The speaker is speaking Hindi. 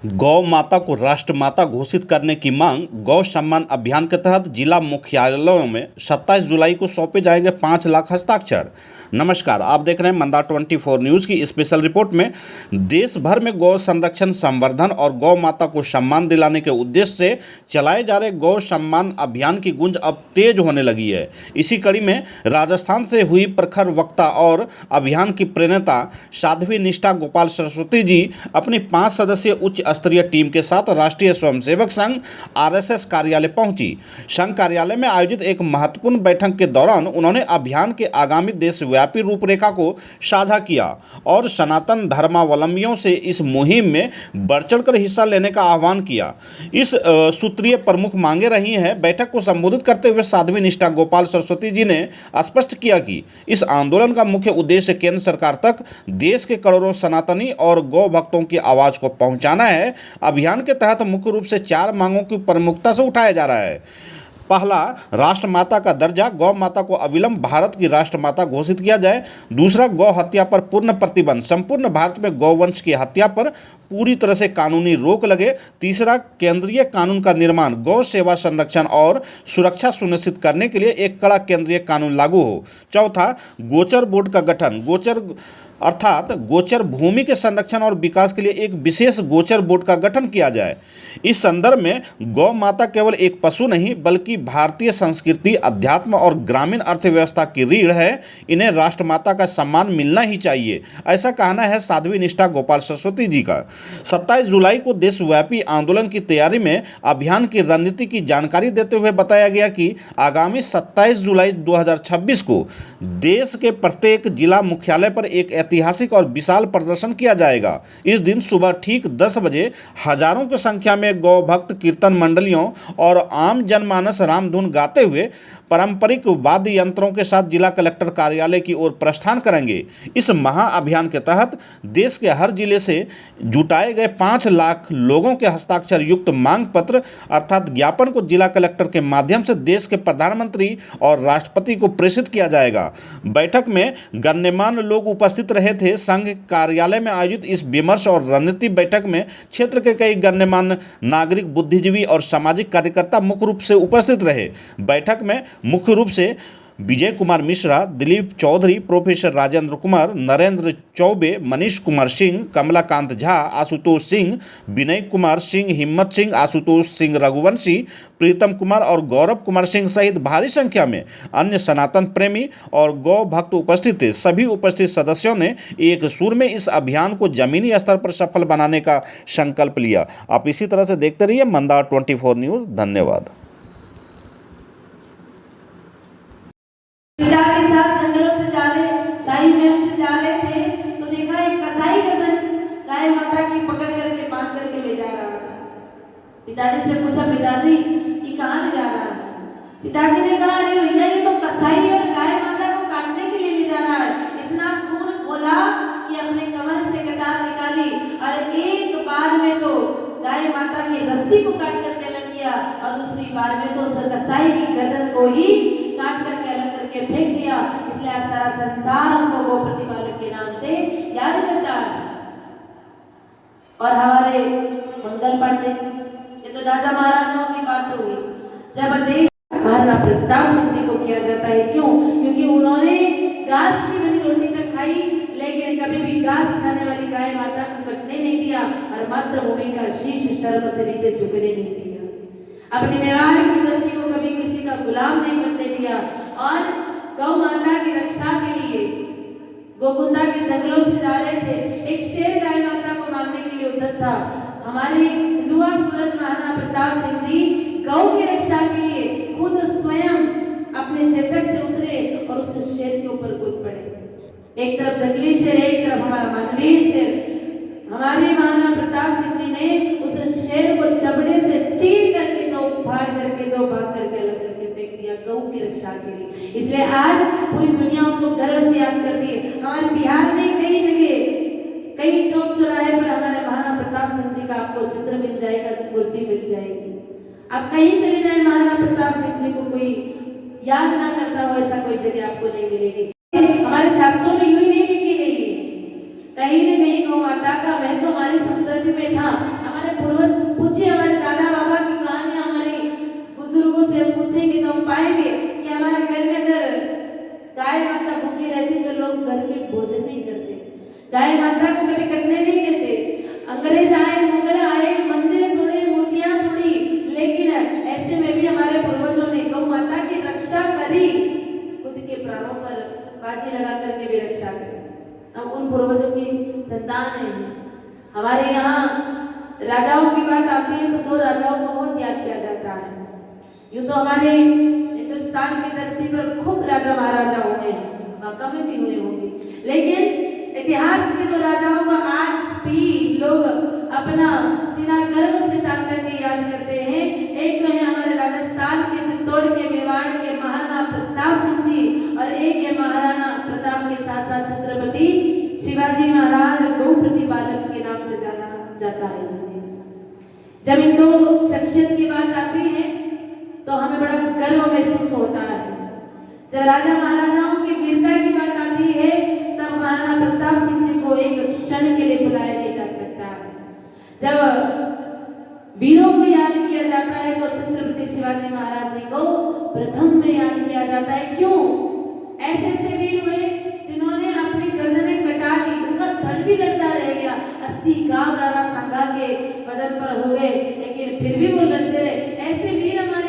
गौ माता को राष्ट्रमाता घोषित करने की मांग गौ सम्मान अभियान के तहत जिला मुख्यालयों में 27 जुलाई को सौंपे जाएंगे 5 लाख हस्ताक्षर। नमस्कार, आप देख रहे हैं मंदा 24 न्यूज़ की स्पेशल रिपोर्ट में। देश भर में गौ संरक्षण, संवर्धन और गौ माता को सम्मान दिलाने के उद्देश्य से चलाए जा रहे गौ सम्मान अभियान की गूंज अब तेज होने लगी है। इसी कड़ी में राजस्थान से हुई प्रखर वक्ता और अभियान की प्रणेता साध्वी निष्ठा गोपाल सरस्वती जी अपनी 5 सदस्यीय उच्च स्तरीय टीम के साथ राष्ट्रीय स्वयंसेवक संघ आरएसएस कार्यालय पहुंची। संघ कार्यालय में आयोजित एक महत्वपूर्ण बैठक के दौरान उन्होंने अभियान के आगामी देशव्यापी रूपरेखा को साझा किया और सनातन धर्मावलंबियों से इस मुहिम में बढ़ चढ़कर हिस्सा लेने का आह्वान किया। इस सूत्रीय प्रमुख मांगे रही हैं। बैठक को संबोधित करते हुए साध्वी निष्ठा गोपाल सरस्वती जी ने स्पष्ट किया कि इस आंदोलन का मुख्य उद्देश्य केंद्र सरकार तक देश के करोड़ों सनातनी और गौ भक्तों की आवाज़ को पहुंचाना है। अभियान के तहत मुख्य रूप से 4 मांगों की प्रमुखता से उठाया जा रहा है। पहला, राष्ट्रमाता का दर्जा, गौ माता को अविलंब भारत की राष्ट्रमाता घोषित किया जाए। दूसरा, गौ हत्या पर पूर्ण प्रतिबंध, संपूर्ण भारत में गौवंश की हत्या पर पूरी तरह से कानूनी रोक लगे। तीसरा, केंद्रीय कानून का निर्माण, गौ सेवा संरक्षण और सुरक्षा सुनिश्चित करने के लिए एक कड़ा केंद्रीय कानून लागू हो। चौथा, गोचर बोर्ड का गठन, गोचर भूमि के संरक्षण और विकास के लिए एक विशेष गोचर बोर्ड का गठन किया जाए। इस संदर्भ में गौ माता केवल एक पशु नहीं बल्कि भारतीय संस्कृति, अध्यात्म और ग्रामीण अर्थव्यवस्था की रीढ़ है। इन्हें राष्ट्रमाता का सम्मान मिलना ही चाहिए, ऐसा कहना है साध्वी निष्ठा गोपाल सरस्वती जी का। 27 जुलाई को देशव्यापी आंदोलन की तैयारी में अभियान की रणनीति की जानकारी देते हुए बताया गया कि आगामी 27 जुलाई 2026 को देश के प्रत्येक जिला मुख्यालय पर एक ऐतिहासिक और विशाल प्रदर्शन किया जाएगा। इस दिन सुबह ठीक 10 बजे हजारों की संख्या में गौ भक्त कीर्तन मंडलियों और आम जनमानस रामधुन गाते हुए पारंपरिक वाद्य यंत्रों के साथ जिला कलेक्टर कार्यालय की ओर प्रस्थान करेंगे। इस महाअभियान के तहत देश के हर जिले से जुटाए गए 5 लाख लोगों के हस्ताक्षर युक्त मांग पत्र अर्थात ज्ञापन को जिला कलेक्टर के माध्यम से देश के प्रधानमंत्री और राष्ट्रपति को प्रेषित किया जाएगा। बैठक में गण्यमान्य लोग उपस्थित रहे थे। संघ कार्यालय में आयोजित इस विमर्श और रणनीति बैठक में क्षेत्र के कई गण्यमान्य नागरिक, बुद्धिजीवी और सामाजिक कार्यकर्ता मुख्य रूप से उपस्थित रहे। बैठक में मुख्य रूप से विजय कुमार मिश्रा, दिलीप चौधरी, प्रोफेसर राजेंद्र कुमार, नरेंद्र चौबे, मनीष कुमार सिंह, कमलाकांत झा, आशुतोष सिंह, विनय कुमार सिंह, हिम्मत सिंह, आशुतोष सिंह रघुवंशी, प्रीतम कुमार और गौरव कुमार सिंह सहित भारी संख्या में अन्य सनातन प्रेमी और गौ भक्त उपस्थित थे। सभी उपस्थित सदस्यों ने एक सुर में इस अभियान को जमीनी स्तर पर सफल बनाने का संकल्प लिया। आप इसी तरह से देखते रहिए मंदा 24 न्यूज़। धन्यवाद। पिता के साथ जंगलों से जा रहे, शाही महल से जा रहे थे तो देखा एक कसाई गर्दन गाय माता की पकड़ करके बांध करके ले जा रहा था। पिताजी से पूछा, पिताजी ये कहाँ ले जा रहा है? पिताजी ने कहा, अरे भैया ये तो कसाई और गाय माता को काटने के लिए ले जा रहा है। इतना खून खोला कि अपने कमर से कटार निकाली और एक बार में तो गाय माता की रस्सी को काट करके अलग किया और दूसरी बार में तो उस कसाई की गर्दन को ही काट करके अलग करके फेंक दिया। इसलिए आज सारा संसार हमको गौ प्रतिपालक के नाम से याद करता है। और हमारे मंगल पांडे जी, ये तो राजा महाराजाओं की बात हुई। जब देश महाराणा प्रताप सिंह जी को किया जाता है, क्यों? क्योंकि उन्होंने घास की बनी रोटी तक खाई लेकिन कभी भी घास खाने वाली गाय माता को कटने नहीं दिया और मातृभूमि का शीश शर्म से नीचे झुकने नहीं दिया। अपनी मेवाड़ की धरती को कभी किसी का गुलाम नहीं बनने दिया और गौ माता की रक्षा के लिए गोकुंदा के जंगलों से जा रहे थे। एक शेर गाय माता को मारने के लिए उद्यत था। हमारे हिंदुआ सूरज महाराणा प्रताप सिंह जी गौ की रक्षा के लिए खुद स्वयं अपने चेतक से उतरे और उस शेर के ऊपर कूद पड़े। एक तरफ जंगली शेर, एक तरफ हमारा मानवीय शेर। हमारे महाराणा प्रताप सिंह जी ने उस शेर को चमड़े से चीर करके फाड़ करके भाग करके अलग करके फेंक दिया गौ की रक्षा के लिए। इसलिए आज पूरी दुनिया उनको गर्व से याद करती है। हमारे बिहार में कई जगह, कई चौक चौराहे पर हमारे महाराणा प्रताप सिंह जी का आपको चित्र मिल जाएगा, मूर्ति मिल जाएगी। आप कहीं चले जाए, महाराणा प्रताप सिंह जी को कोई याद ना करता हो ऐसा कोई जगह आपको नहीं मिलेगी। हमारे शास्त्रों में यूं ही नहीं लिखी गई है। कहीं न कहीं गौ माता का महत्व हमारी संस्कृति में था। हमारे हमारे यहाँ राजाओं की बात आती है तो दो राजाओं को बहुत याद किया जाता है। यूँ तो हमारे हिंदुस्तान की धरती पर खूब राजा महाराजा हुए हैं, मक्का में भी हुए होंगे, लेकिन इतिहास के दो राजाओं का आज भी लोग अपना सीना गर्व से तान करके याद करते हैं। एक तो है हमारे राजस्थान के चित्तौड़ के मेवाड़ के महाराणा प्रताप सिंह जी और एक है महाराणा प्रताप के साथ साथ छत्रपति शिवाजी महाराज गौ प्रतिपालक के नाम से जाना जाता है जी। जब इन दो शख्सियत की बात आती है तो हमें बड़ा गर्व महसूस होता है। जब राजा महाराजाओं की वीरता की बात आती है तब महाराणा प्रताप सिंह जी को एक क्षण के लिए बुलाया नहीं जा सकता। जब वीरों को याद किया जाता है तो छत्रपति शिवाजी महाराज जी को प्रथम में याद किया जाता है। क्यों? ऐसे ऐसे वीर हुए जिन्होंने अपनी गर्दनें कटा दी, उनका धड़ भी लड़ता रह गया, 80 गांव राणा संघा के बदन पर हो गए लेकिन फिर भी वो लड़ते रहे। ऐसे वीर हमारे